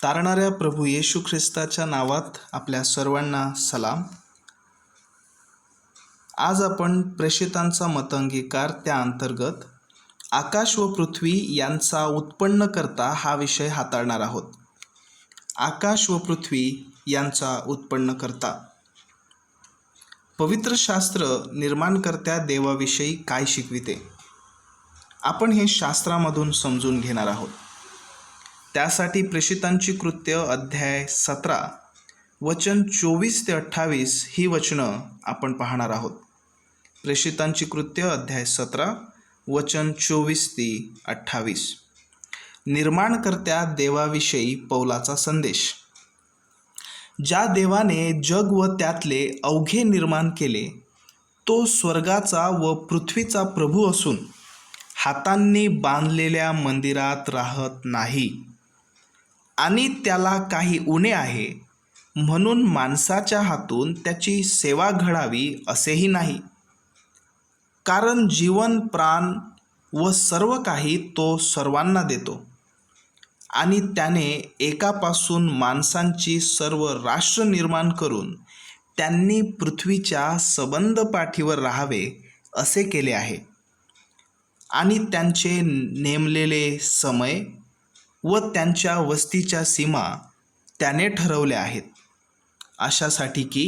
तारणाऱ्या प्रभू येशू ख्रिस्ताच्या नावात आपल्या सर्वांना सलाम. आज आपण प्रेषितांचा मतअंगीकार त्या अंतर्गत आकाश व पृथ्वी यांचा उत्पन्न करता हा विषय हाताळणार आहोत. आकाश व पृथ्वी यांचा उत्पन्न करता. पवित्र शास्त्र निर्माणकर्त्या देवाविषयी काय शिकविते, आपण हे शास्त्रामधून समजून घेणार आहोत. त्यासाठी प्रेषितांची कृत्य अध्याय 17 वचन 24 ते 28 ही वचनं आपण पाहणार आहोत. प्रेषितांची कृत्य अध्याय 17 वचन 24 ते 28. निर्माणकर्त्या देवाविषयी पौलाचा संदेश. ज्या देवाने जग व त्यातले अवघे निर्माण केले, तो स्वर्गाचा व पृथ्वीचा प्रभू असून हातांनी बांधलेल्या मंदिरात राहत नाही आणि त्याला काही उणे आहे म्हणून माणसाच्या हातून त्याची सेवा घडावी असेही नाही. कारण जीवन, प्राण व सर्व काही तो सर्वांना देतो आणि त्याने एकापासून माणसांची सर्व राष्ट्र निर्माण करून त्यांनी पृथ्वीच्या सबंध पाठीवर राहावे असे केले आहे. आणि त्यांचे नेमलेले समय व त्यांच्या वस्तीच्या सीमा त्याने ठरवल्या आहेत, अशासाठी की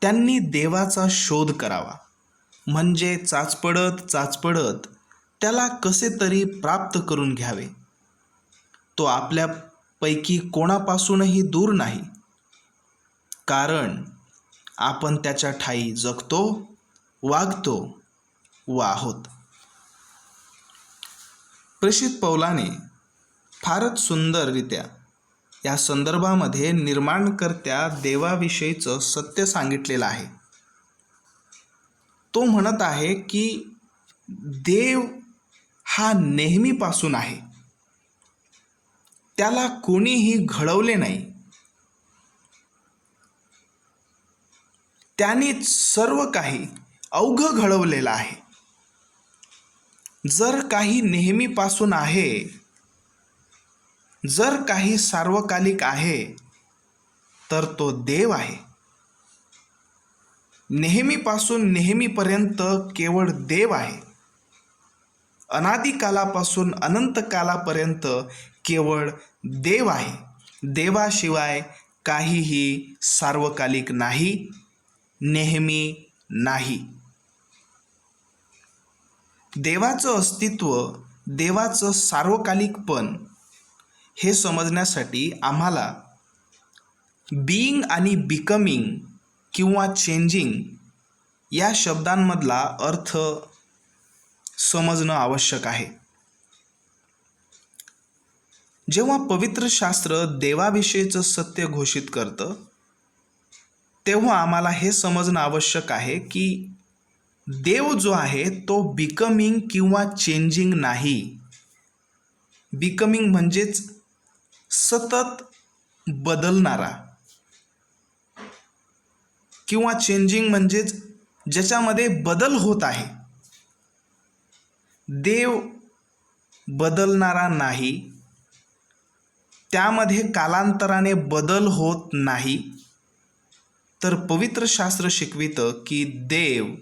त्यांनी देवाचा शोध करावा, म्हणजे चाचपडत त्याला कसे तरी प्राप्त करून घ्यावे. तो आपल्यापैकी कोणापासूनही दूर नाही, कारण आपण त्याच्या ठायी जगतो, वागतो व आहोत. प्रेषित पौलाने फारच सुंदररित्या या संदर्भामध्ये निर्माणकर्त्या देवाविषयीचं सत्य सांगितलेलं आहे. तो म्हणत आहे की देव हा नेहमीपासून आहे, त्याला कोणीही घडवले नाही, त्यानेच सर्व काही अवघं घडवलेलं आहे. जर काही नेहमीपासून आहे, जर काही सार्वकालिक आहे, तर तो देव आहे. नेहमीपासून नेहमीपर्यंत केवळ देव आहे. अनादिकालापासून अनंत कालापर्यंत केवळ देव आहे. देवाशिवाय काहीही सार्वकालिक नाही, नेहमी नाही. देवाचं अस्तित्व, देवाचं सार्वकालिकपण हे समजण्यासाठी आम्हाला बीइंग आणि बिकमिंग किंवा चेंजिंग या शब्दांमधला अर्थ समजणं आवश्यक आहे. जेव्हा पवित्र शास्त्र देवाविषयीचं सत्य घोषित करतं, तेव्हा आम्हाला हे समजणं आवश्यक आहे की देव जो आहे तो बिकमिंग किंवा चेंजिंग नाही. बिकमिंग म्हणजेच सतत बदलणारा, किंवा चेंजिंग म्हणजेच ज्याच्यामध्ये बदल होत आहे. देव बदलणारा नाही, त्यामध्ये कालांतराने बदल होत नाही. तर पवित्र शास्त्र शिकवितं की देव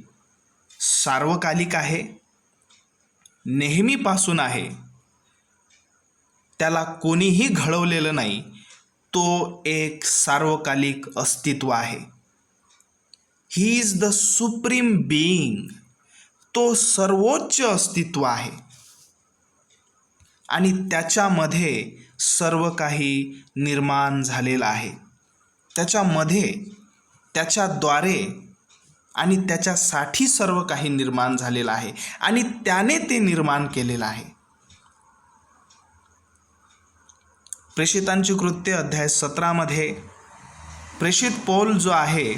सार्वकालिक आहे, नेहमीपासून आहे, त्याला कोणीही घडवलेलं नाही, तो एक सार्वकालिक अस्तित्व आहे. He is the supreme being, तो सर्वोच्च अस्तित्व आहे आणि त्याच्यामध्ये सर्व काही निर्माण झालेलं आहे. त्याच्यामध्ये, त्याच्याद्वारे आणि त्याच्यासाठी सर्व काही निर्माण झालेलं आहे आणि त्याने ते निर्माण केलेलं आहे. प्रेषितांची कृत्य अध्याय 17 मध्ये प्रेषित पौल जो आहे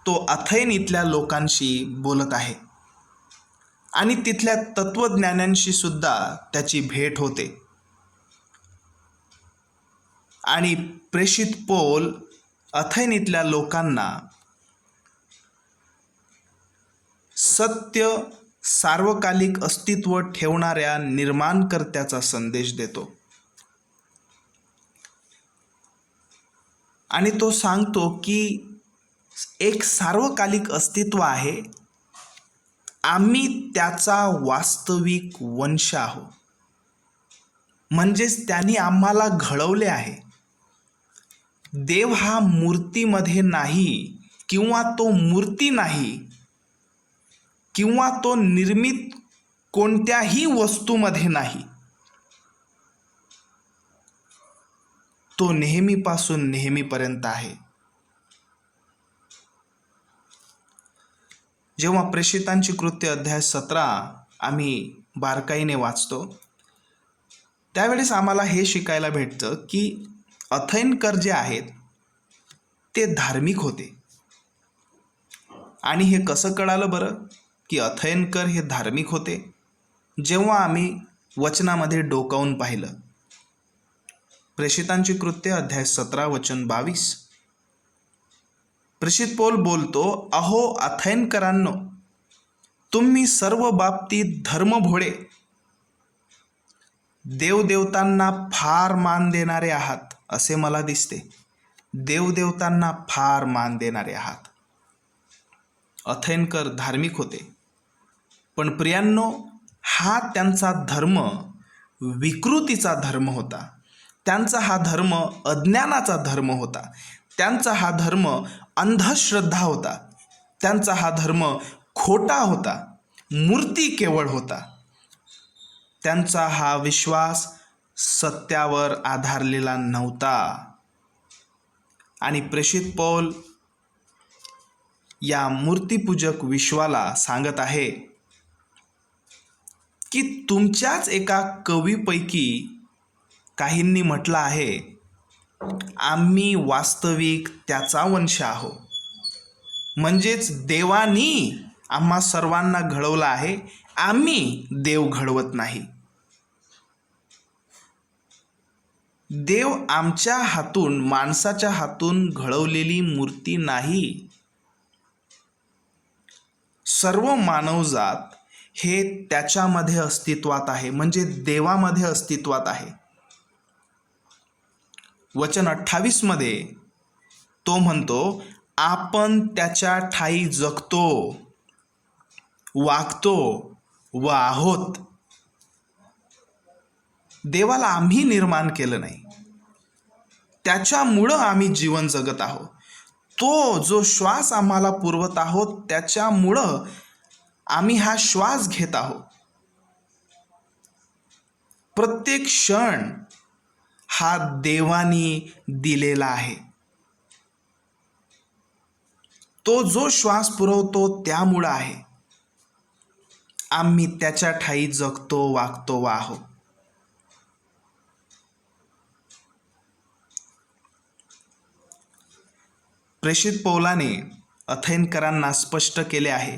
तो अथेन इथल्या लोकांशी बोलत आहे आणि तिथल्या तत्वज्ञानांशी सुद्धा त्याची भेट होते. आणि प्रेषित पौल अथेन इथल्या लोकांना सत्य, सार्वकालिक अस्तित्व ठेवणाऱ्या निर्माणकर्त्याचा संदेश देतो. आणि तो सांगतो की एक सार्वकालिक अस्तित्व आहे, आम्ही त्याचा वास्तविक वंश आहोत. म्हणजेच त्यांनी आम्हाला घडवले आहे. देव हा मूर्तीमध्ये नाही, किंवा तो मूर्ती नाही, किंवा तो निर्मित कोणत्याही वस्तूमध्ये नाही. तो नेहमीपासून नेहमीपर्यंत आहे. जेव्हा प्रेषितांची कृत्य अध्याय 17 आम्ही बारकाईने वाचतो, त्यावेळेस आम्हाला हे शिकायला भेटतं की अथेनकर जे आहेत ते धार्मिक होते. आणि हे कसं कळालं बरं की अथेनकर हे धार्मिक होते? जेव्हा आम्ही वचनामध्ये डोकावून पाहिलं. प्रेषितांची कृत्य अध्याय 17 वचन 22. प्रेषित पौल बोलतो, अहो अथेनकरांनो, तुम्ही सर्व बाबतीत धर्मभोळे, देवदेवतांना फार मान देणारे आहात असे मला दिसते. देवदेवतांना फार मान देणारे आहात. अथेनकर धार्मिक होते, पण प्रियांनो, हा त्यांचा धर्म विकृतीचा धर्म होता. त्यांचा हा धर्म अज्ञानाचा धर्म होता. त्यांचा हा धर्म अंधश्रद्धा होता. त्यांचा हा धर्म खोटा होता, मूर्ती केवळ होता. त्यांचा हा विश्वास सत्यावर आधारलेला नव्हता. आणि प्रेषित पौल या मूर्तीपूजक विश्वाला सांगत आहे की तुमच्याच एका कवीपैकी काहींनी म्हटलं आहे, आम्ही वास्तविक त्याचा वंश आहोत. म्हणजेच देवानी आम्हा सर्वांना घडवलं आहे, आम्ही देव घडवत नाही. देव आमच्या हातून, माणसाच्या हातून घडवलेली मूर्ती नाही. सर्व मानवजात हे त्याच्यामध्ये अस्तित्वात आहे, म्हणजे देवामध्ये अस्तित्वात आहे. वचन 28 मध्ये तो म्हणतो, आपण त्याच्या ठायी जगतो, वागतो व आहोत. देवाला आम्ही निर्माण केलं नाही, त्याच्यामुळं आम्ही जीवन जगत आहोत. तो जो श्वास आम्हाला पुरवत आहोत, त्याच्यामुळं आम्ही हा श्वास घेत आहोत. प्रत्येक क्षण हा देवानी दिलेला आहे. तो जो श्वास पुरवतो त्यामुळं आहे. आम्ही त्याच्या ठायी जगतो, वागतो व आहोत. प्रेषित पौलाने अथेनकरांना स्पष्ट केले आहे,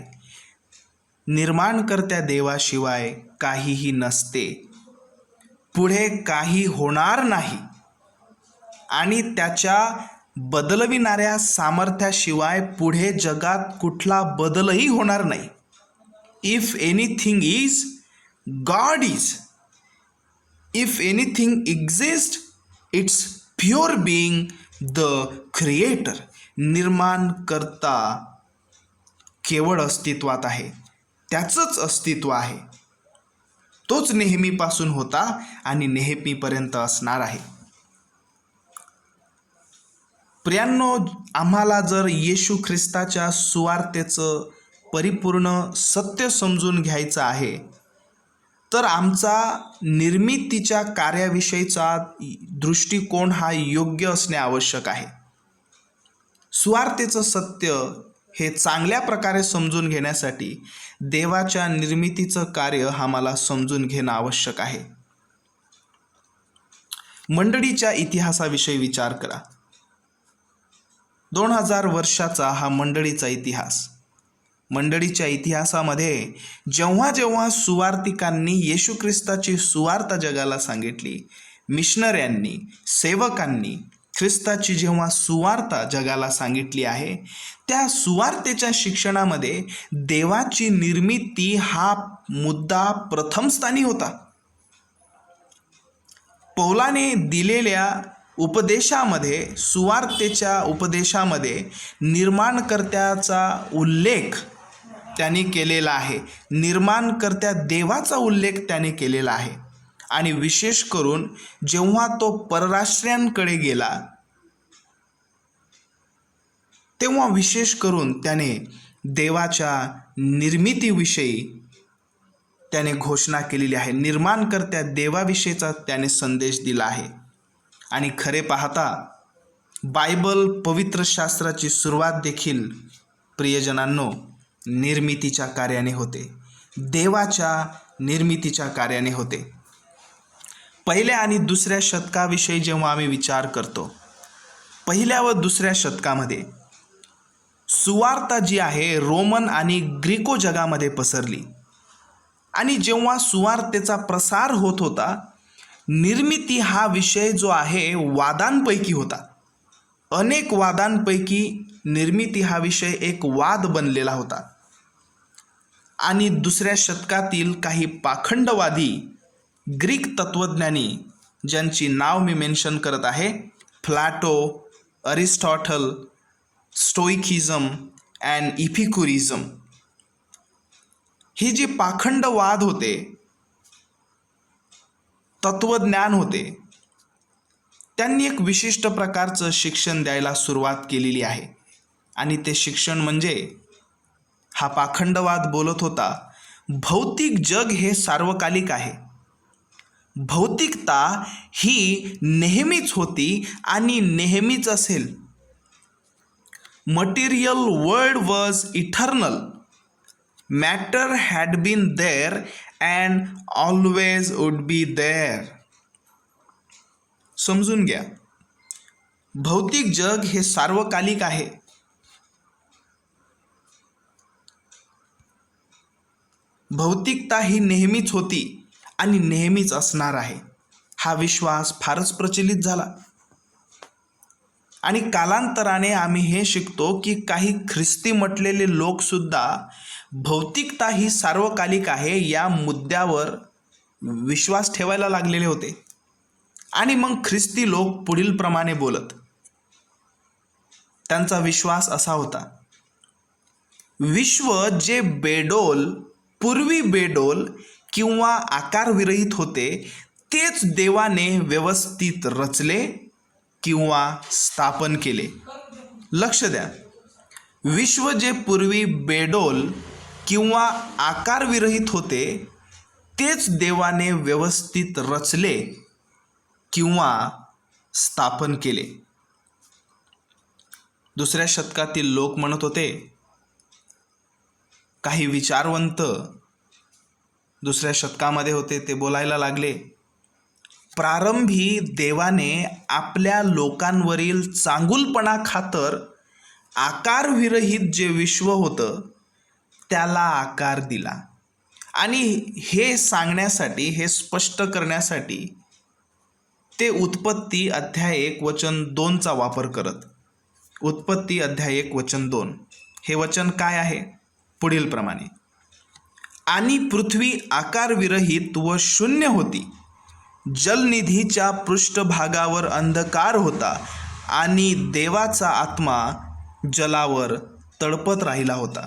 निर्माणकर्त्या देवाशिवाय काहीही नसते, पुढे काही होणार नाही, आणि त्याच्या बदलविणाऱ्या सामर्थ्याशिवाय पुढे जगात कुठला बदलही होणार नाही. If anything is, god is. If anything exist, it's pure being the creator. निर्माणकर्ता केवळ अस्तित्वात आहे, त्याचंच अस्तित्व आहे. तोच नेहमीपासून होता आणि नेहमीपर्यंत असणार आहे. प्रियांनो, आम्हाला जर येशू ख्रिस्ताच्या सुवार्तेचं परिपूर्ण सत्य समजून घ्यायचं आहे, तर आमचा निर्मितीच्या कार्याविषयीचा दृष्टिकोन हा योग्य असणे आवश्यक आहे. सुवार्तेचं सत्य हे चांगल्या प्रकारे समजून घेण्यासाठी देवाच्या निर्मितीचं कार्य आम्हाला समजून घेणं आवश्यक आहे. मंडळीच्या इतिहासाविषयी विचार करा. 2000 वर्षाचा हा मंडळीचा इतिहास. मंडळीच्या इतिहासामध्ये जेव्हा जेव्हा सुवार्तिकांनी येशू ख्रिस्ताची सुवार्ता जगाला सांगितली, मिशनऱ्यांनी, सेवकांनी ख्रिस्ताची जेव्हा सुवार्ता जगाला सांगितली आहे, त्या सुवार्तेच्या शिक्षणामध्ये देवाची निर्मिती हा मुद्दा प्रथम स्थानी होता. पौलाने दिलेल्या उपदेशामध्ये, सुवार्तेच्या उपदेशामध्ये निर्माणकर्त्याचा उल्लेख त्याने केलेला आहे. निर्माणकर्त्या देवाचा उल्लेख त्याने केलेला आहे. आणि विशेष करून जेव्हा तो परराष्ट्रीयांकडे गेला तेव्हा विशेष करून त्याने देवाच्या निर्मितीविषयी त्याने घोषणा केलेली आहे. निर्माणकर्त्या देवाविषयीचा त्याने संदेश दिला आहे. आणि खरे पाहता बायबल पवित्र शास्त्राची सुरुवात देखील प्रियजनांनो निर्मितीच्या कार्याने होते, देवाच्या निर्मितीच्या कार्याने होते. पहिल्या आणि दुसऱ्या शतकाविषयी जेव्हा आम्ही विचार करतो, पहिल्या व दुसऱ्या शतकामध्ये सुवार्ता जी आहे रोमन आणि ग्रीको जगामध्ये पसरली. आणि जेव्हा सुवार्तेचा प्रसार होत होता, निर्मिती हा विषय जो आहे वादांपैकी होता. अनेक वादांपैकी निर्मिती हा विषय एक वाद बनलेला होता. आणि दुसऱ्या शतकातील काही पाखंडवादी ग्रीक तत्त्वज्ञानी, ज्यांची नाव मी मेन्शन करत आहे, प्लाटो, अरिस्टॉटल, स्टोइकिझम अँड इपिक्युरिझम, ही जी पाखंडवाद होते, तत्वज्ञान होते, त्यांनी एक विशिष्ट प्रकारचं शिक्षण द्यायला सुरुवात केलेली आहे. आणि ते शिक्षण म्हणजे, हा पाखंडवाद बोलत होता, भौतिक जग हे सार्वकालिक आहे. भौतिकता ही नेहमीच होती आणि नेहमीच असेल. Material world was eternal. Matter had been there and always would be there. समजून घ्या, भौतिक जग हे सार्वकालिक आहे. भौतिकता ही नेहमीच होती आणि नेहमीच असणार आहे. हा विश्वास फारच प्रचलित झाला. आणि कालांतराने आम्ही हे शिकतो की काही ख्रिस्ती म्हटलेले लोकसुद्धा भौतिकता ही सार्वकालिक आहे या मुद्द्यावर विश्वास ठेवायला लागलेले होते. आणि मग ख्रिस्ती लोक पुढील प्रमाणे बोलत. त्यांचा विश्वास असा होता, विश्व जे बेडोल, पूर्वी बेडोल किंवा आकारविरहित होते, तेच देवाने व्यवस्थित रचले किंवा स्थापन केले. लक्ष द्या, विश्व जे पूर्वी बेडोल किंवा आकारविरहित होते, तेच देवाने व्यवस्थित रचले किंवा स्थापन केले. दुसऱ्या शतकातील लोक म्हणत होते, काही विचारवंत दुसऱ्या शतकामध्ये होते, ते बोलायला लागले, प्रारंभी देवाने आपल्या लोकांवरील चांगुलपणा खातर आकारविरहित जे विश्व होतं त्याला आकार दिला. आणि हे सांगण्यासाठी, हे स्पष्ट करण्यासाठी ते उत्पत्ती अध्याय 1 वचन 2चा वापर करत. उत्पत्ती अध्याय 1 वचन 2 हे वचन काय आहे? पुढील प्रमाणे, आणि पृथ्वी आकारविरहित व शून्य होती, जलनिधीच्या पृष्ठभागावर अंधकार होता आणि देवाचा आत्मा जलावर तळपत राहिला होता.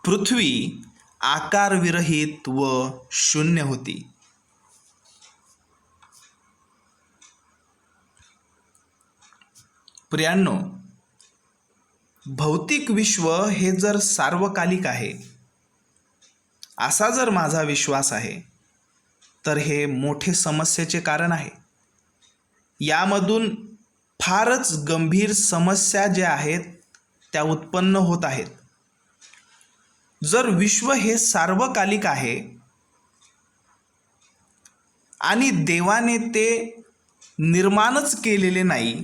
पृथ्वी आकारविरहित व शून्य होती. प्रियांनो, भौतिक विश्व हे जर सार्वकालिक आहे असा जर माझा विश्वास आहे, तर हे मोठे समस्येचे कारण आहे. यामधून फारच गंभीर समस्या ज्या आहेत त्या उत्पन्न होत आहेत. जर विश्व हे सार्वकालिक आहे आणि देवाने ते निर्माणच केलेले नाही,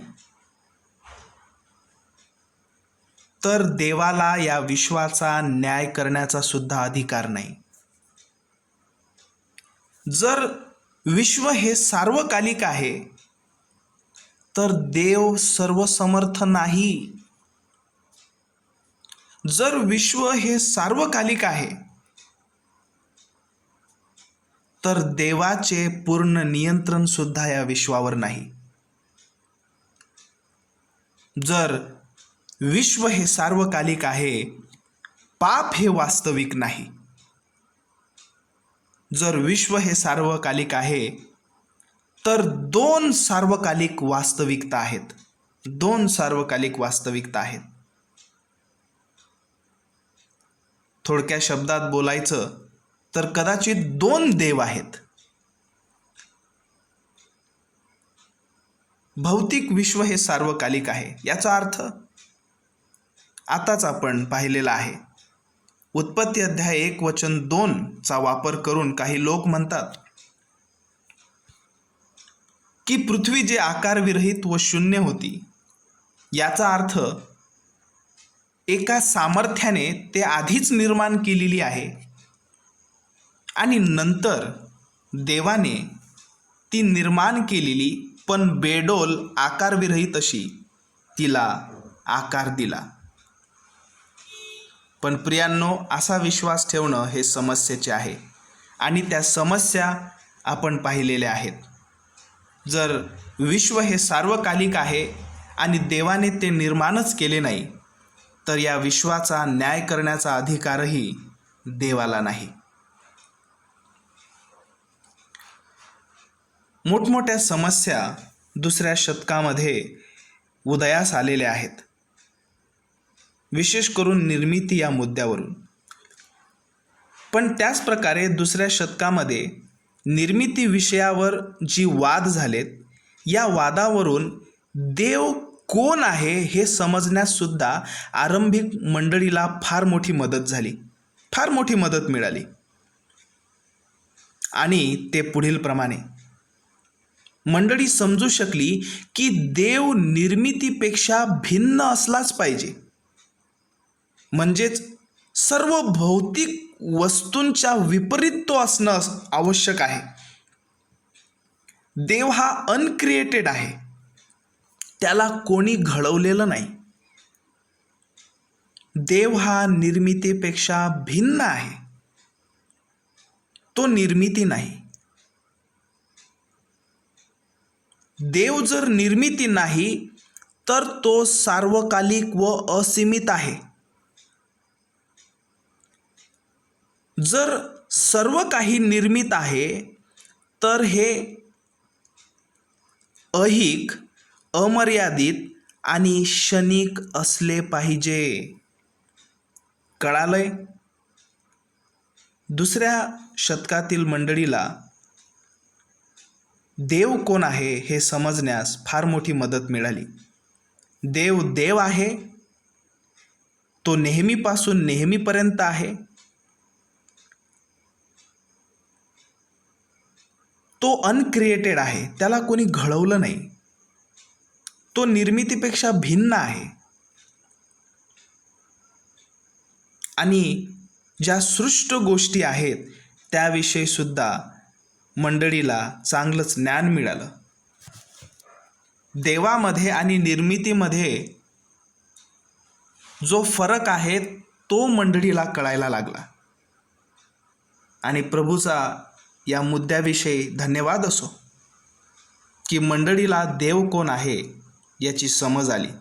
तर देवाला या विश्वाचा न्याय करण्याचा सुद्धा अधिकार नाही. जर विश्व हे सार्वकालिक आहे, तर देव सर्वसमर्थ नाही. जर विश्व हे सार्वकालिक आहे, तर देवाचे पूर्ण नियंत्रण सुद्धा या विश्वावर नाही. जर विश्व हे सार्वकालिक आहे, पाप हे वास्तविक नाही. जर विश्व हे सार्वकालिक आहे, तर दोन सार्वकालिक वास्तविकता आहेत. दोन सार्वकालिक वास्तविकता आहेत. थोडक्या शब्दात बोलायचं तर कदाचित दोन देव आहेत. भौतिक विश्व हे सार्वकालिक आहे. याचा अर्थ आताच आपण पाहिलेला आहे. उत्पत्ती अध्याय 1:2 चा वापर करून काही लोक म्हणतात की पृथ्वी जे आकारविरहित व शून्य होती, याचा अर्थ एका सामर्थ्याने ते आधीच निर्माण केलेली आहे आणि नंतर देवाने ती निर्माण केलेली पण बेडोल आकारविरहित अशी तिला आकार दिला. पण प्रियांनो, असा विश्वास ठेवणं हे समस्येचे आहे आणि त्या समस्या आपण पाहिलेल्या आहेत. जर विश्व हे सार्वकालिक आहे आणि देवाने ते निर्माणच केले नाही, तर या विश्वाचा न्याय करण्याचा अधिकारही देवाला नाही. मोठमोठ्या समस्या दुसऱ्या शतकामध्ये उदयास आलेल्या आहेत, विशेष करून निर्मिती या मुद्द्यावरून. पण त्याच प्रकारे दुसऱ्या शतकामध्ये निर्मिती विषयावर जी वाद झालेत, या वादावरून देव कोण आहे हे समजण्यास सुद्धा आरंभिक मंडळीला फार मोठी मदत झाली, फार मोठी मदत मिळाली. आणि ते पुढील प्रमाणे मंडळी समजू शकली की देव निर्मितीपेक्षा भिन्न असलाच पाहिजे. म्हणजेच सर्व भौतिक वस्तूंच्या विपरीत तो असणं आवश्यक आहे. देव हा अनक्रिएटेड आहे, त्याला कोणी घडवलेलं नाही. देव हा निर्मितीपेक्षा भिन्न आहे, तो निर्मिती नाही. देव जर निर्मिती नाही तर तो सार्वकालिक व असीमित आहे. जर सर्व काही निर्मित आहे तर हे ऐहिक, अमर्यादित आणि क्षणिक असले पाहिजे. कळालंय? दुसऱ्या शतकातील मंडळीला देव कोण आहे हे समजण्यास फार मोठी मदत मिळाली. देव देव आहे, तो नेहमीपासून नेहमीपर्यंत आहे. तो अनक्रिएटेड आहे, त्याला कोणी घडवलं नाही. तो निर्मितीपेक्षा भिन्न आहे. आणि ज्या सृष्ट गोष्टी आहेत त्याविषयी सुद्धा मंडळीला चांगलंच ज्ञान मिळालं. देवामध्ये आणि निर्मितीमध्ये जो फरक आहे तो मंडळीला कळायला लागला. आणि प्रभूचा या मुद्द्याविषयी धन्यवाद असो की मंडळीला देव कोण आहे याची समज आली.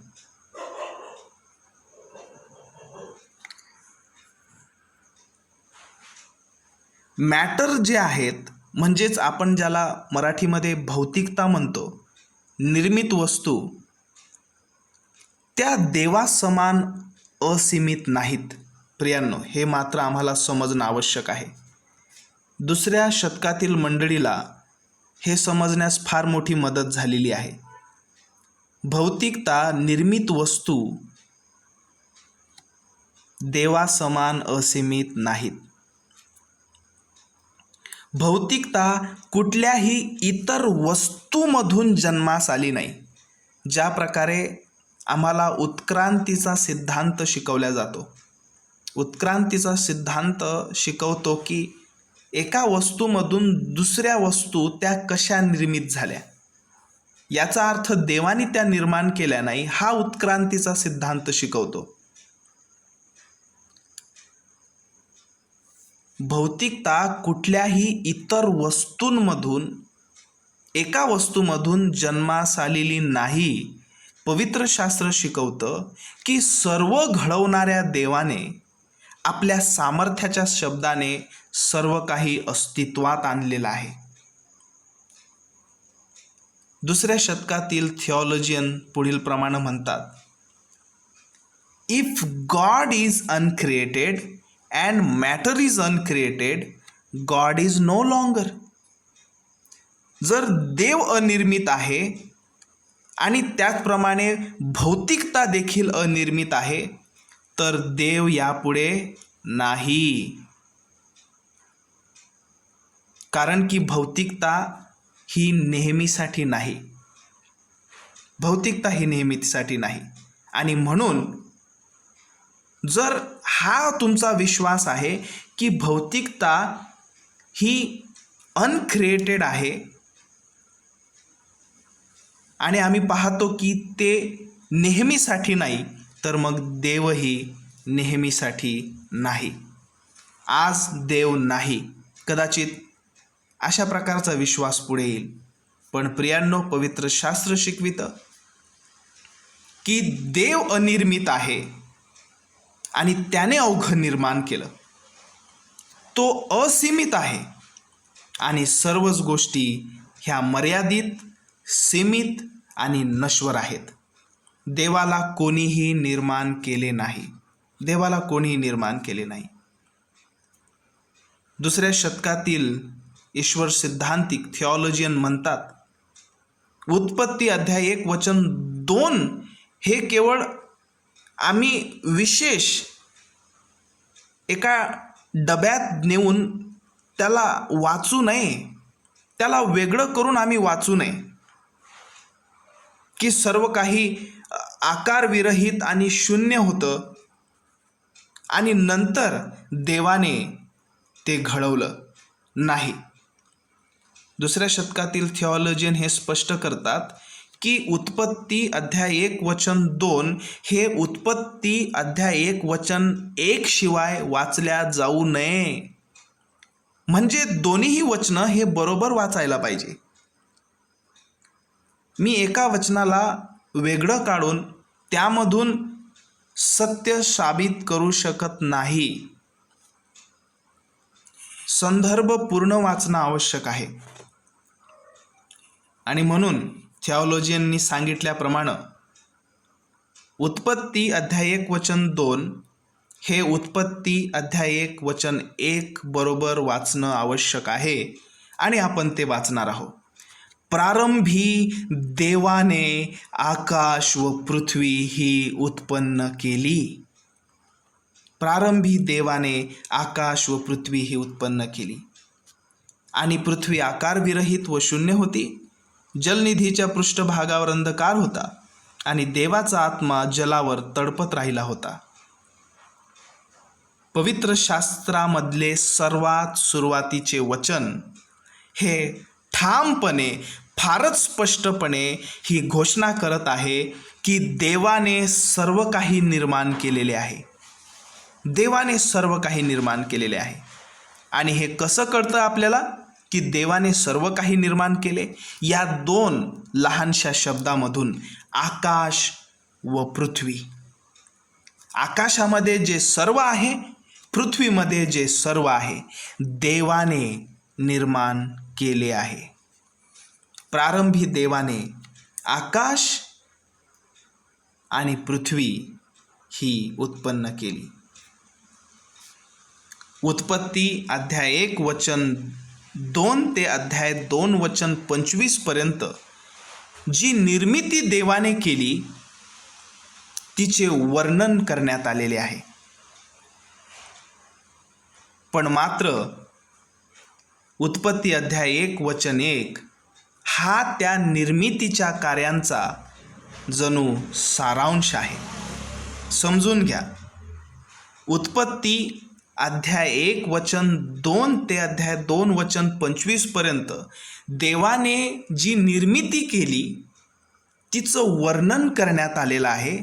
मॅटर जे आहेत, म्हणजेच आपण ज्याला मराठीमध्ये भौतिकता म्हणतो, निर्मित वस्तू, त्या देवासमान असीमित नाहीत. प्रियांनो, हे मात्र आम्हाला समजणं आवश्यक आहे. दुसऱ्या शतकातील मंडळीला हे समजण्यास फार मोठी मदत झालेली आहे. भौतिकता, निर्मित वस्तू देवासमान असीमित नाहीत. भौतिकता कुठल्याही इतर वस्तूमधून जन्मास आली नाही. ज्या प्रकारे आम्हाला उत्क्रांतीचा सिद्धांत शिकवला जातो, उत्क्रांतीचा सिद्धांत शिकवतो की एका वस्तूमधून दुसऱ्या वस्तू त्या कशा निर्मित झाल्या, याचा अर्थ देवाने त्या निर्माण केल्या नाही, हा उत्क्रांतीचा सिद्धांत शिकवतो. भौतिकता कुठल्याही इतर वस्तूंमधून, एका वस्तूमधून जन्मास आलेली नाही. पवित्र शास्त्र शिकवतं की सर्व घडवणाऱ्या देवाने आपल्या सामर्थ्याच्या शब्दाने सर्व काही अस्तित्वात आणलेलं आहे. दुसऱ्या शतकातील थिओलॉजियन पुढील प्रमाणे म्हणतात, if God is uncreated and matter is uncreated, God is no longer. जर देव अनिर्मित आहे आणि त्याचप्रमाणे भौतिकता देखील अनिर्मित आहे, तर देव यापुढे नाही. कारण की भौतिकता ही नेहमीसाठी नाही. भौतिकता ही नेहमीसाठी नाही. आणि म्हणून जर हा तुमचा विश्वास आहे की भौतिकता ही अनक्रिएटेड आहे आणि आम्ही पाहतो की ते नेहमीसाठी नाही, तर मग देवही नेहमीसाठी नाही. आज देव नाही, कदाचित अशा प्रकारचा विश्वास पुढे येईल. पण प्रियांनो, पवित्र शास्त्र शिकवितं की देव अनिर्मित आहे आणि त्याने अवघं निर्माण केलं. तो असीमित आहे आणि सर्वच गोष्टी ह्या मर्यादित, सीमित आणि नश्वर आहेत. देवाला कोणीही निर्माण केले नाही. देवाला कोणीही निर्माण केले नाही. दुसऱ्या शतकातील ईश्वर सिद्धांतिक थिओलॉजियन म्हणतात, उत्पत्ती अध्याय 1 वचन 2 हे केवळ आम्ही विशेष एका डब्यात नेऊन त्याला वाचू नये, त्याला वेगळं करून आम्ही वाचू नये की सर्व काही आकारविरहित आणि शून्य होतं आणि नंतर देवाने ते घडवलं. नाही. दुसऱ्या शतकातील थिओलॉजियन हे स्पष्ट करतात की उत्पत्ती अध्याय 1 वचन 2 हे उत्पत्ती अध्याय 1 वचन 1 शिवाय वाचल्या जाऊ नये. म्हणजे दोन्हीही वचनं हे बरोबर वाचायला पाहिजे. मी एका वचनाला वेगळं काढून त्यामधून सत्य साबित करू शकत नाही. संदर्भ पूर्ण वाचणं आवश्यक आहे. आणि म्हणून थिओलॉजियननी सांगितल्याप्रमाणे उत्पत्ती अध्याय 1 वचन 2 हे उत्पत्ती अध्याय 1 वचन 1 बरोबर वाचणं आवश्यक आहे आणि आपण ते वाचणार आहोत. प्रारंभी देवाने आकाश व पृथ्वी ही उत्पन्न केली. प्रारंभी देवाने आकाश व पृथ्वी ही उत्पन्न केली. आणि पृथ्वी आकारविरहित व शून्य होती. जलनिधीच्या पृष्ठभागावर अंधकार होता आणि देवाचा आत्मा जलावर तडपत राहिला होता. पवित्र शास्त्रामधले सर्वात सुरुवातीचे वचन हे ठामपणे, फारच स्पष्टपणे ही घोषणा करत आहे की देवाने सर्व काही निर्माण केलेले आहे. देवाने सर्व काही निर्माण केलेले आहे. आणि हे कसं कळतं आपल्याला की देवाने सर्व काही निर्माण केले? या दोन लहानशा शब्दामधून, आकाश व पृथ्वी. आकाशामध्ये जे सर्व आहे, पृथ्वीमध्ये जे सर्व आहे, देवाने निर्माण केले आहे. प्रारंभी देवाने आकाश आणि पृथ्वी ही उत्पन्न केली. उत्पत्ती अध्याय 1 वचन 2 ते अध्याय 2 वचन 25 पर्यंत जी निर्मिती देवाने केली तिचे वर्णन करण्यात आलेले आहे. पण मात्र उत्पत्ती अध्याय 1 वचन 1 हा त्या निर्मितीच्या कार्यांचा जणू सारांश आहे. समजून घ्या. उत्पत्ती अध्याय 1 वचन 2 ते अध्याय 2 वचन 25 पर्यंत देवाने जी निर्मिती केली तिचं वर्णन करण्यात आलेलं आहे.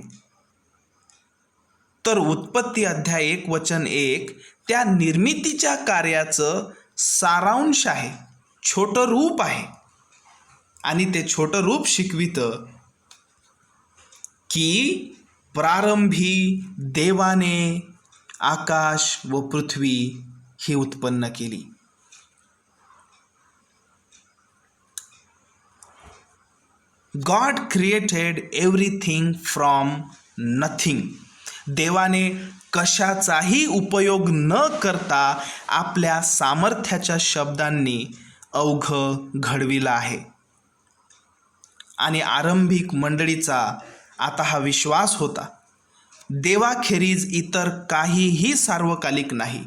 तर उत्पत्ती अध्याय 1 वचन 1 त्या निर्मितीच्या कार्याचं सारांश आहे, छोटं रूप आहे. आणि ते छोटं रूप शिकवितं की प्रारंभी देवाने आकाश व पृथ्वी ही उत्पन्न केली. God created everything from nothing. देवाने कशाचाही उपयोग न करता आपल्या सामर्थ्याच्या शब्दांनी अवघं घडविलं आहे. आणि आरंभिक मंडळीचा आता हा विश्वास होता, देवाखेरीज इतर काहीही सार्वकालिक नाही.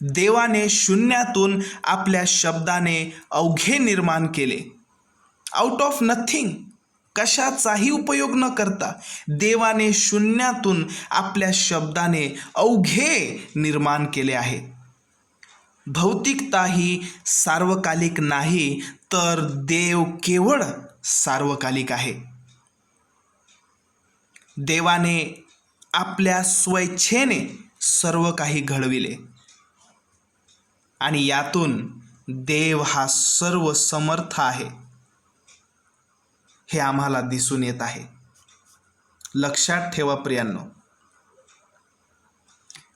देवाने शून्यातून आपल्या शब्दाने अवघे निर्माण केले. आउट ऑफ नथिंग, कशाचाही उपयोग न करता देवाने शून्यातून आपल्या शब्दाने अवघे निर्माण केले आहे. भौतिकता ही सार्वकालिक नाही, तर देव केवळ सार्वकालिक आहे. देवाने आपल्या स्वेच्छेने सर्व काही घडविले आणि यातून देव हा सर्व समर्थ आहे हे आम्हाला दिसून येत आहे. लक्षात ठेवा प्रियांनो,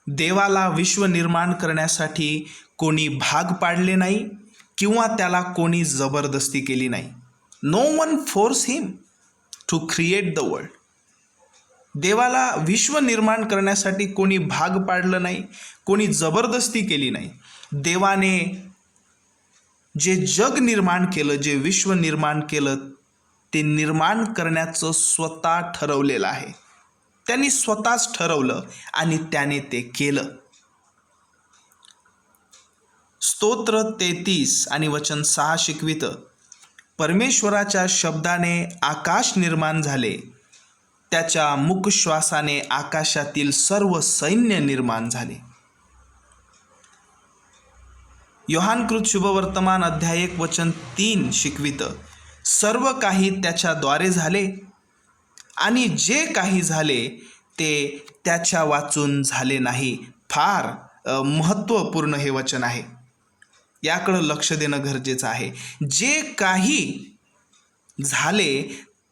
देवाला विश्व निर्माण करण्यासाठी कोणी भाग पाडले नाही किंवा त्याला कोणी जबरदस्ती केली नाही. No one force him to create the world. देवाला विश्व निर्माण करण्यासाठी कोणी भाग पाडलं नाही, कोणी जबरदस्ती केली नाही. देवाने जे जग निर्माण केलं, जे विश्व निर्माण केलं, ते निर्माण करण्याचं स्वतः ठरवलेलं आहे. त्यांनी स्वतःच ठरवलं आणि त्याने ते केलं. स्तोत्र 33 आणि वचन 6 शिकवितं, परमेश्वराच्या शब्दाने आकाश निर्माण झाले, त्याच्या मुखश्वासाने आकाशातील सर्व सैन्य निर्माण झाले. योहानकृत शुभवर्तमान अध्याय 1 वचन 3 शिकवितं, सर्व काही त्याच्याद्वारे झाले आणि जे काही झाले ते त्याच्या वाचून झाले नाही. फार महत्त्वपूर्ण हे वचन आहे, याकडं लक्ष देणं गरजेचं आहे. जे काही झाले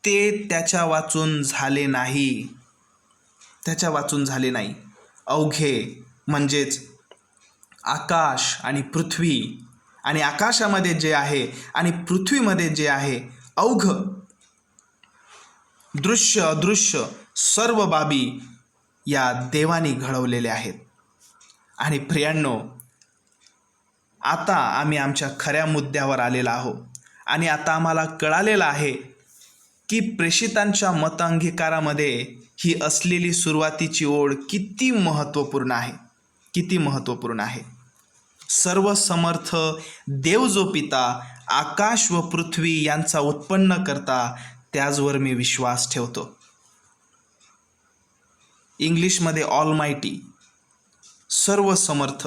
ते त्याच्या वाचून झाले नाही, त्याच्या वाचून झाले नाही. अवघे म्हणजेच आकाश आणि पृथ्वी, आणि आकाशामध्ये जे आहे आणि पृथ्वीमध्ये जे आहे, अवघ दृश्य अदृश्य सर्व बाबी या देवाने घडवलेल्या आहेत. आणि प्रियांनो, आता आम्ही आमच्या खऱ्या मुद्द्यावर आलेला आहोत आणि आता आम्हाला कळालेलं आहे की प्रेषितांच्या मतांगीकारामध्ये ही असलेली सुरुवातीची ओळ किती महत्त्वपूर्ण आहे, किती महत्त्वपूर्ण आहे. सर्व समर्थ देव जो पिता आकाश व पृथ्वी यांचा उत्पन्न करता, त्याचवर मी विश्वास ठेवतो. इंग्लिशमध्ये ऑलमायटी, सर्व समर्थ.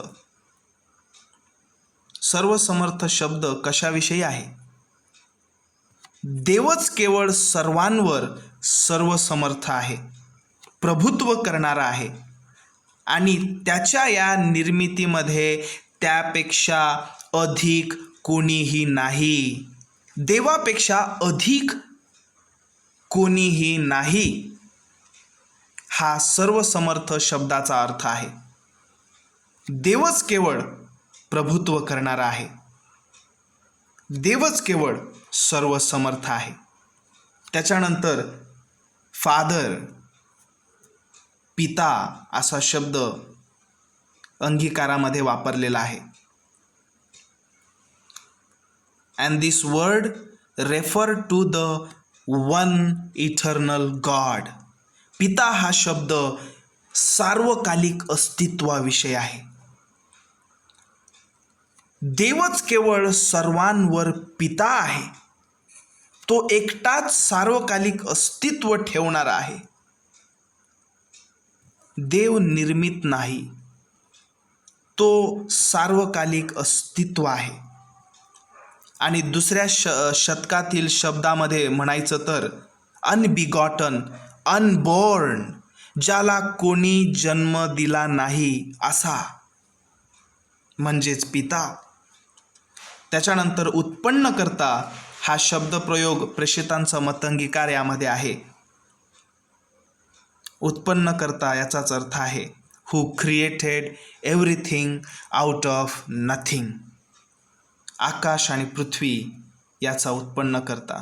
सर्व समर्थ शब्द कशाविषयी आहे? देवच केवळ सर्वांवर सर्व समर्थ आहे, प्रभुत्व करणारा आहे आणि त्याच्या या निर्मितीमध्ये त्यापेक्षा अधिक कोणीही नाही. देवापेक्षा अधिक कोणीही नाही, हा सर्व समर्थ शब्दाचा अर्थ आहे. देवच केवळ प्रभुत्व करणारा आहे, देवच केवळ सर्व समर्थ आहे. त्याच्यानंतर फादर, पिता असा शब्द अंगीकारामध्ये वापरलेला आहे. And this word refer to the one eternal God. पिता हा शब्द सार्वकालिक अस्तित्वाविषयी आहे. देवच केवळ सर्वांवर पिता आहे, तो एकटाच सार्वकालिक अस्तित्व ठेवणारा आहे. देव निर्मित नाही, तो सार्वकालिक अस्तित्व आहे. आणि दुसऱ्या शतकातील शब्दामध्ये म्हणायचं तर अनबिगॉटन, अनबॉर्न, ज्याला कोणी जन्म दिला नाही असा, म्हणजेच पिता. त्याच्यानंतर उत्पन्न करता हा शब्दप्रयोग प्रेषितांचा मतंगीकार यामध्ये आहे. उत्पन्न करता याचाच अर्थ आहे who created everything out of nothing. आकाश आणि पृथ्वी याचा उत्पन्न करता,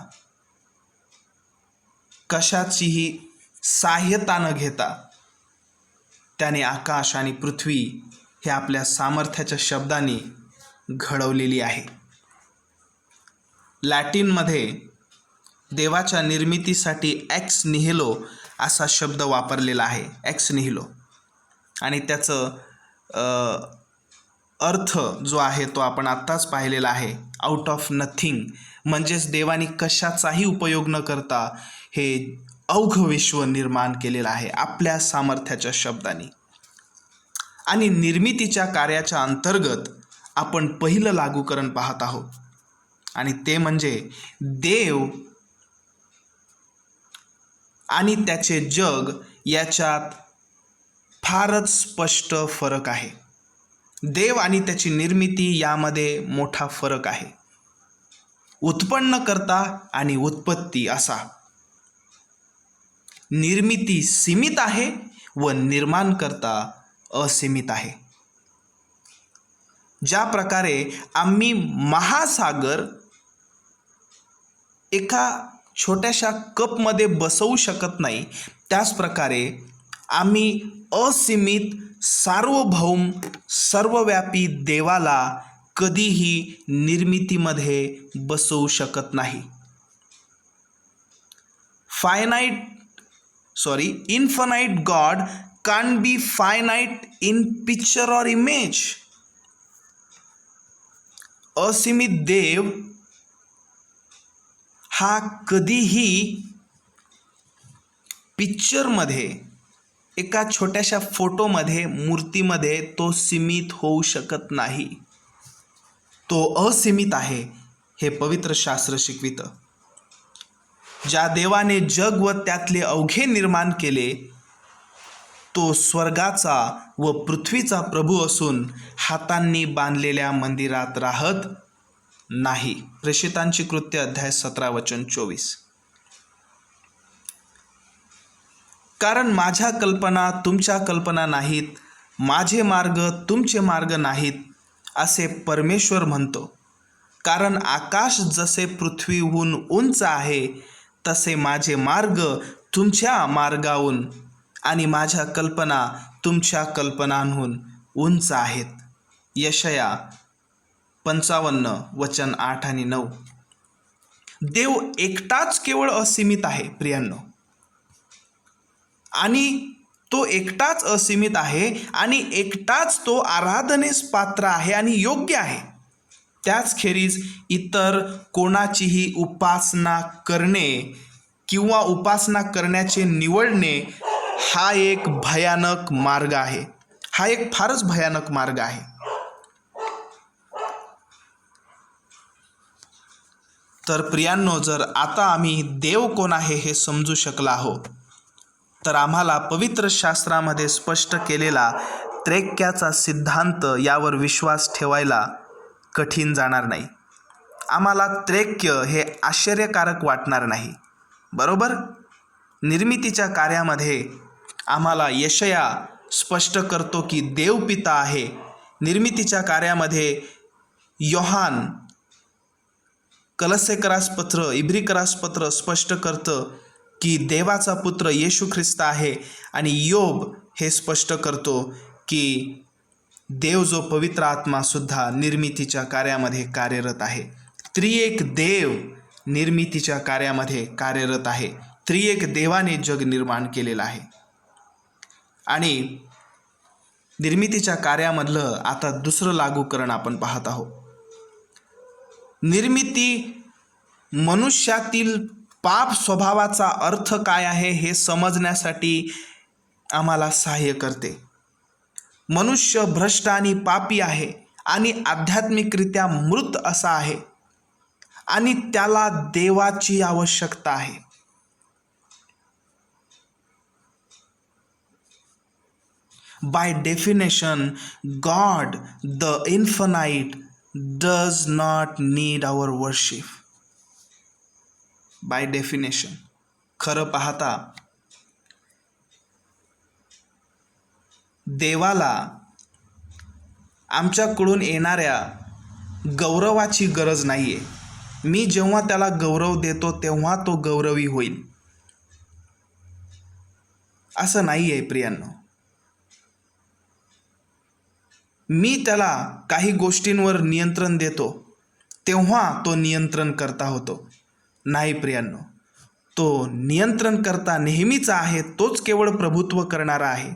कशाचीही सहाय्यता न घेता त्याने आकाश आणि पृथ्वी हे आपल्या सामर्थ्याच्या शब्दाने घडवलेली आहे. लॅटिनमध्ये देवाच्या निर्मितीसाठी एक्स निहिलो असा शब्द वापरलेला आहे, एक्स निहिलो, आणि त्याचं अर्थ जो आहे तो आपण आत्ताच पाहिलेला आहे, आउट ऑफ नथिंग. म्हणजेच देवाने कशाचाही उपयोग न करता हे अवघ विश्व निर्माण केलेलं आहे आपल्या सामर्थ्याच्या शब्दाने. आणि निर्मितीच्या कार्याच्या अंतर्गत आपण पहिलं लागूकरण पाहत आहोत, आणि ते म्हणजे देव आणि त्याचे जग याच्यात फारच स्पष्ट फरक आहे. देव आणि त्याची निर्मिती यामध्ये मोठा फरक आहे. उत्पन्न करता आणि उत्पत्ती असा. निर्मिती सीमित आहे व निर्माण करता असीमित आहे. ज्या प्रकारे आम्ही महासागर एका छोट्याशा कपमध्ये बसवू शकत नाही, त्याच प्रकारे आम्ही असीमित सार्वभौम सर्वव्यापी देवाला कधीही निर्मितीमध्ये बसवू शकत नाही. Infinite God can't be finite in picture or image. असीमित देव हा कधीही पिक्चरमध्ये, एका छोट्याशा फोटोमध्ये, मूर्तीमध्ये तो सीमित होऊ शकत नाही. तो असीमित आहे हे पवित्र शास्त्र शिकवितं. ज्या देवाने जग व त्यातले अवघे निर्माण केले तो स्वर्गाचा व पृथ्वीचा प्रभू असून हातांनी बांधलेल्या मंदिरात राहत नाही. प्रेषितांची कृत्य अध्याय 17 वचन 24. कारण माझ्या कल्पना तुमच्या कल्पना नाहीत, माझे मार्ग तुमचे मार्ग नाहीत असे परमेश्वर म्हणतो. कारण आकाश जसे पृथ्वीहून उंच आहे तसे माझे मार्ग तुमच्या मार्गाहून आणि माझ्या कल्पना तुमच्या कल्पनांहून उंच आहेत. यशया 55 वचन 8 आणि 9. देव एकटाच केवळ असीमित आहे प्रियांनो, आणि तो एकटाच असीमित आहे आणि एकटाच तो आराधनेस पात्र आहे आणि योग्य आहे. त्याच खेरीज इतर कोणाचीही उपासना करणे किंवा उपासना करण्याचे निवडणे हा एक भयानक मार्ग आहे. हा एक फारच भयानक मार्ग आहे. तर प्रियांनो, जर आता आम्ही देव कोण आहे हे समजू शकलो आहोत, तर आम्हाला पवित्र शास्त्रामध्ये स्पष्ट केलेला त्रैक्याचा सिद्धांत यावर विश्वास ठेवायला कठीण जाणार नाही. आम्हाला त्रैक्य हे आश्चर्यकारक वाटणार नाही. बरोबर. निर्मितीच्या कार्यामध्ये आम्हाला यशया स्पष्ट करतो की देव पिता आहे. निर्मितीच्या कार्यामध्ये योहान कलसेकरास पत्र, इब्रिकरास पत्र स्पष्ट करतं की देवाचा पुत्र येशू ख्रिस्त आहे, आणि योब हे स्पष्ट करतो की देव जो पवित्र आत्मा सुद्धा निर्मितीच्या कार्यामध्ये कार्यरत आहे. त्रिएक देव निर्मितीच्या कार्यामध्ये कार्यरत आहे. त्रिएक देवाने जग निर्माण केलेलं आहे. आणि निर्मितीच्या कार्यामधलं आता दुसरं लागूकरण आपण पाहत आहोत. निर्मिती मनुष्यातील पाप स्वभावाचा अर्थ काय आहे हे समजण्यासाठी आम्हाला सहाय्य करते. मनुष्य भ्रष्ट आणि पापी आहे आणि आध्यात्मिकरित्या मृत असा आहे, आणि त्याला देवाची आवश्यकता आहे. By definition, God, the infinite, does not need our worship. By definition. खरं पाहता देवाला आमच्याकडून येणाऱ्या गौरवाची गरज नाही आहे. मी जेव्हा त्याला गौरव देतो तेव्हा तो गौरवी होईल, असं नाही आहे प्रियांनो. मी त्याला काही गोष्टींवर नियंत्रण देतो तेव्हा तो नियंत्रण करता होतो. नाही प्रियांनो, तो नियंत्रण करता नेहमीचा आहे. तोच केवळ प्रभुत्व करणारा आहे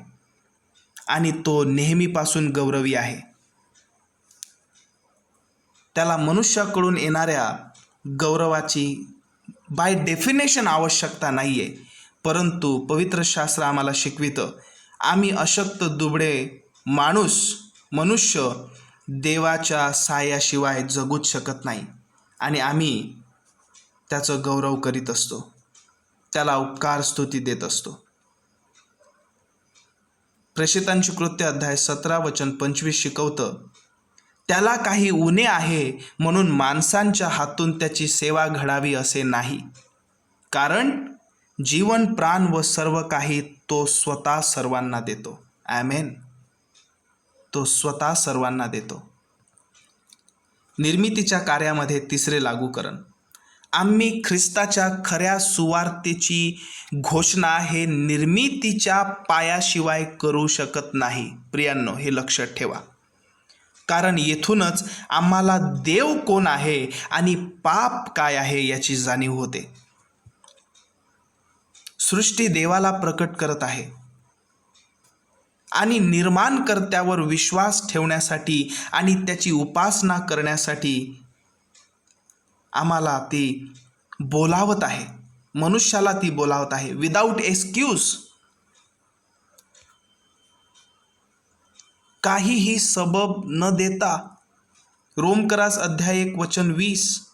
आणि तो नेहमीपासून गौरवी आहे. त्याला मनुष्याकडून येणाऱ्या गौरवाची बाय डेफिनेशन आवश्यकता नाही आहे. परंतु पवित्र शास्त्र आम्हाला शिकवितं, आम्ही अशक्त दुबळे मनुष्य देवाच्या साह्याशिवाय जगूच शकत नाही आणि आम्ही त्याचं गौरव करीत असतो, त्याला उपकार स्तुती देत असतो. प्रेषितांची कृत्य अध्याय 17 वचन 25 शिकवतं, त्याला काही उणे आहे म्हणून माणसांच्या हातून त्याची सेवा घडावी असे नाही, कारण जीवन प्राण व सर्व काही तो स्वतः सर्वांना देतो. आमेन. तो स्वतः सर्वांना देतो. निर्मितीच्या कार्यामध्ये तिसरे लागूकरण. आम्ही ख्रिस्ताच्या खऱ्या सुवार्तेची घोषणा हे निर्मितीच्या पायाशिवाय करू शकत नाही. प्रियांनो, हे लक्षात ठेवा, कारण येथूनच आम्हाला देव कोण आहे आणि पाप काय आहे याची जाणीव होते. सृष्टी देवाला प्रकट करत आहे आणि निर्माणकर्त्यावर विश्वास ठेवण्यासाठी आणि त्याची उपासना करण्यासाठी आम्हाला ती बोलावत आहे. मनुष्याला ती बोलावत आहे विदाऊट एक्सक्यूज. काहीही सबब न देता. रोमकरास अध्याय 1 वचन 20.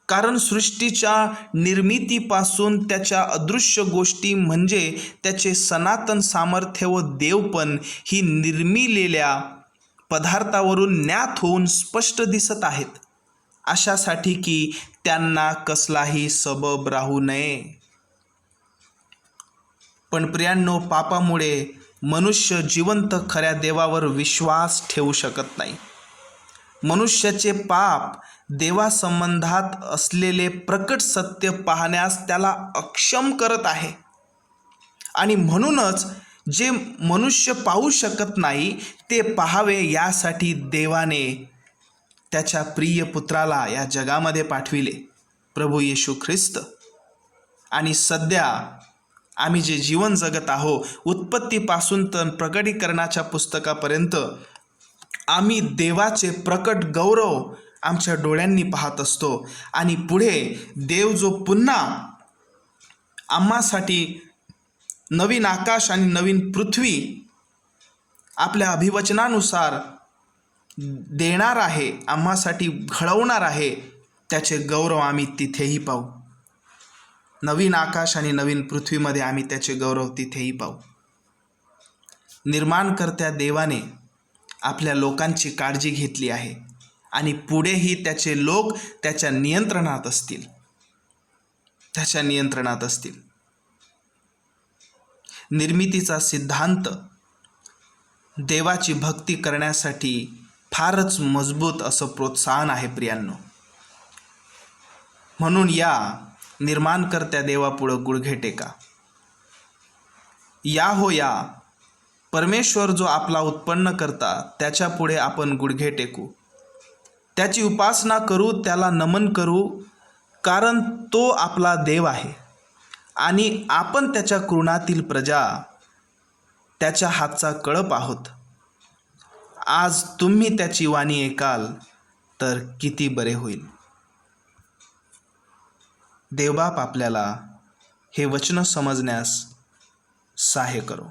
कारण सृष्टीच्या निर्मितीपासून त्याच्या अदृश्य गोष्टी म्हणजे त्याचे सनातन सामर्थ्य व देवपण ही निर्मिलेल्या पदार्थावरून ज्ञात होऊन स्पष्ट दिसत आहेत, अशासाठी की त्यांना कसलाही सबब राहू नये. पण प्रियांनो, पापामुळे मनुष्य जिवंत खऱ्या देवावर विश्वास ठेवू शकत नाही. मनुष्याचे पाप देवासंबंधात असलेले प्रकट सत्य पाहण्यास त्याला अक्षम करत आहे आणि म्हणूनच जे मनुष्य पाहू शकत नाही ते पाहावे यासाठी देवाने त्याच्या प्रिय पुत्राला या जगामध्ये पाठविले, प्रभू येशू ख्रिस्त. आणि सध्या आम्ही जे जीवन जगत आहोत, उत्पत्तीपासून तर प्रकटीकरणाच्या पुस्तकापर्यंत आम्ही देवाचे प्रकट गौरव आमच्या डोळ्यांनी पाहत असतो. आणि पुढे देव जो पुन्हा आम्हासाठी नवीन आकाश आणि नवीन पृथ्वी आपल्या अभिवचनानुसार देणार आहे, आम्हासाठी घडवणार आहे, त्याचे गौरव आम्ही तिथेही पाहू. नवीन आकाश आणि नवीन पृथ्वीमध्ये आम्ही त्याचे गौरव तिथेही पाहू. निर्माणकर्त्या देवाने आपल्या लोकांची काळजी घेतली आहे आणि पुढेही त्याचे लोक त्याच्या नियंत्रणात असतील. निर्मितीचा सिद्धांत देवाची भक्ती करण्यासाठी फारच मजबूत असं प्रोत्साहन आहे प्रियांनो. म्हणून या निर्माणकर्त्या देवापुढं गुडघे टेका. या परमेश्वर जो आपला उत्पन्न करता त्याच्या पुढे आपण गुडघे टेकू, त्याची उपासना करू, त्याला नमन करू, कारण तो आपला देव आहे आणि आपण त्याच्या कुळातील प्रजा, त्याच्या हातचा कळप आहोत. आज तुम्ही त्याची वाणी ऐकाल तर किती बरे होईल. देवबाप आपल्याला हे वचन समजण्यास सहाय्य करो.